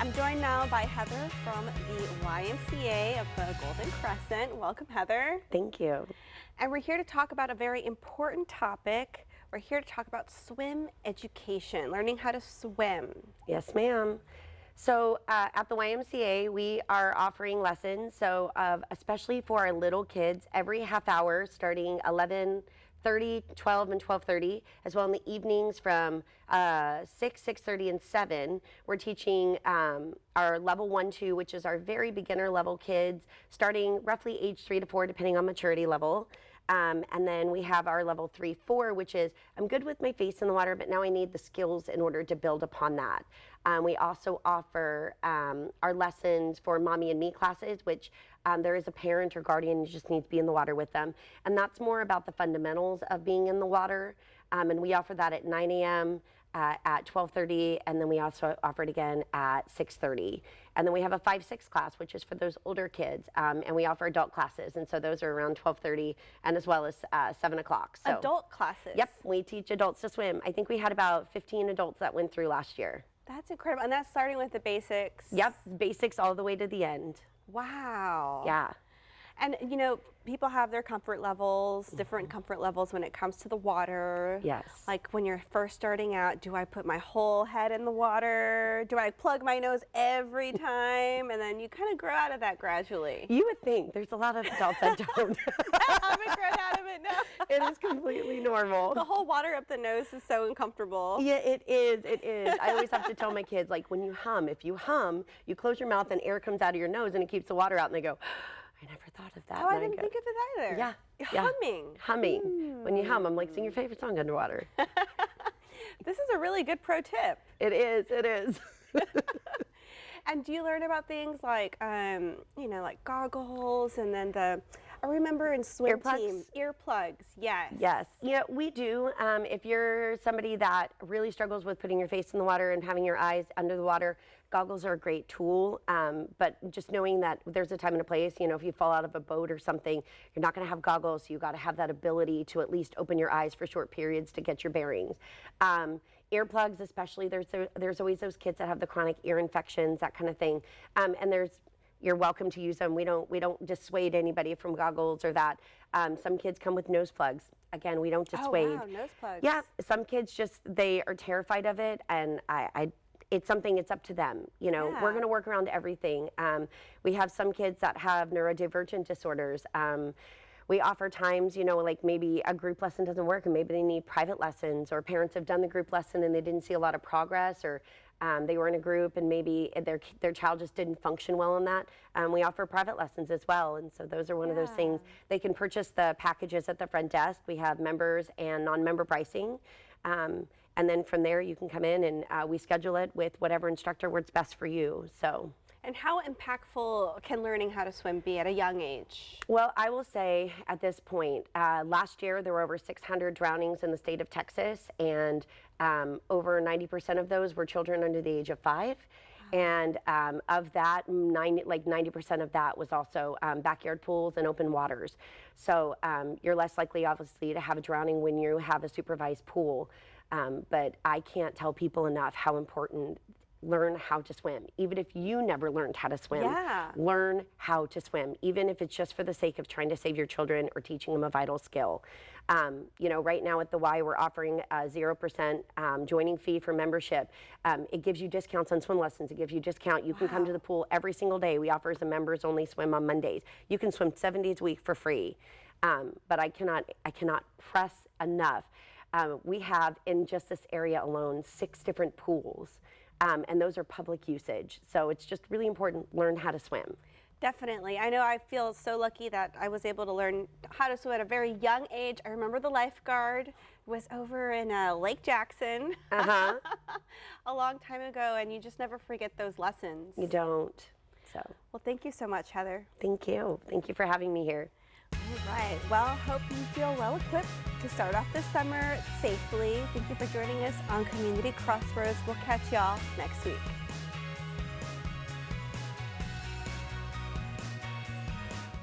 I'm joined now by Heather from the YMCA of the Golden Crescent. Welcome, Heather. Thank you. And we're here to talk about a very important topic. We're here to talk about swim education, learning how to swim. Yes, ma'am. So at the YMCA, we are offering lessons, especially for our little kids, every half hour starting 11:30, 12, and 12:30, as well in the evenings from 6, 6:30, and 7. We're teaching our level 1, 2, which is our very beginner level kids, starting roughly age 3 to 4, depending on maturity level. And then we have our level 3, 4, which is I'm good with my face in the water, but now I need the skills in order to build upon that. We also offer our lessons for mommy and me classes, which there is a parent or guardian who just needs to be in the water with them. And that's more about the fundamentals of being in the water. And we offer that at 9 a.m., at 12:30, and then we also offer it again at 6:30. And then we have a 5-6 class, which is for those older kids, and we offer adult classes, and so those are around 12:30 and as well as 7 o'clock. So, adult classes? Yep, we teach adults to swim. I think we had about 15 adults that went through last year. That's incredible, and that's starting with the basics? Yep, basics all the way to the end. Wow. Yeah. And, you know, people have their comfort levels, different comfort levels when it comes to the water. Yes. Like when you're first starting out, do I put my whole head in the water? Do I plug my nose every time? And then you kind of grow out of that gradually. You would think. There's a lot of adults that don't. I haven't grown out of it, no. It is completely normal. The whole water up the nose is so uncomfortable. Yeah, it is. It is. I always have to tell my kids, like, when you hum, if you hum, you close your mouth and air comes out of your nose and it keeps the water out, and they go, I never thought of that. Oh, I didn't think of it either. Yeah. Humming. Humming. When you hum, I'm like, sing your favorite song underwater. This is a really good pro tip. It is. It is. And do you learn about things like, you know, like goggles, and then I remember in swim team, earplugs, yes. Yes, yeah, we do. If you're somebody that really struggles with putting your face in the water and having your eyes under the water, goggles are a great tool, but just knowing that there's a time and a place, you know, if you fall out of a boat or something, you're not gonna have goggles, so you gotta have that ability to at least open your eyes for short periods to get your bearings. Earplugs especially, there's always those kids that have the chronic ear infections, that kind of thing, and you're welcome to use them. We don't dissuade anybody from goggles or that. Some kids come with nose plugs. Again, we don't dissuade. Oh, wow, nose plugs. Yeah, some kids they are terrified of it, and it's something, it's up to them. You know, we're gonna work around everything. We have some kids that have neurodivergent disorders. We offer times, you know, like maybe a group lesson doesn't work and maybe they need private lessons, or parents have done the group lesson and they didn't see a lot of progress, or they were in a group and maybe their child just didn't function well in that. We offer private lessons as well, and so those are one of those things. They can purchase the packages at the front desk. We have members and non-member pricing. And then from there you can come in and we schedule it with whatever instructor works best for you. So. And how impactful can learning how to swim be at a young age? Well, I will say at this point, last year there were over 600 drownings in the state of Texas, and over 90% of those were children under the age of 5. Wow. And of that, 90% of that was also backyard pools and open waters. So you're less likely, obviously, to have a drowning when you have a supervised pool. But I can't tell people enough how important learn how to swim. Even if you never learned how to swim, learn how to swim, even if it's just for the sake of trying to save your children or teaching them a vital skill. You know, right now at the Y, we're offering a 0% joining fee for membership. It gives you discounts on swim lessons. It gives you discount. You can come to the pool every single day. We offer as a members only swim on Mondays. You can swim 7 days a week for free. But I cannot press enough. We have in just this area alone 6 different pools. And those are public usage. So it's just really important, learn how to swim. Definitely. I know I feel so lucky that I was able to learn how to swim at a very young age. I remember the lifeguard was over in Lake Jackson a long time ago, and you just never forget those lessons. You don't. So. Well, thank you so much, Heather. Thank you. Thank you for having me here. All right. Well, hope you feel well equipped to start off this summer safely. Thank you for joining us on Community Crossroads. We'll catch y'all next week.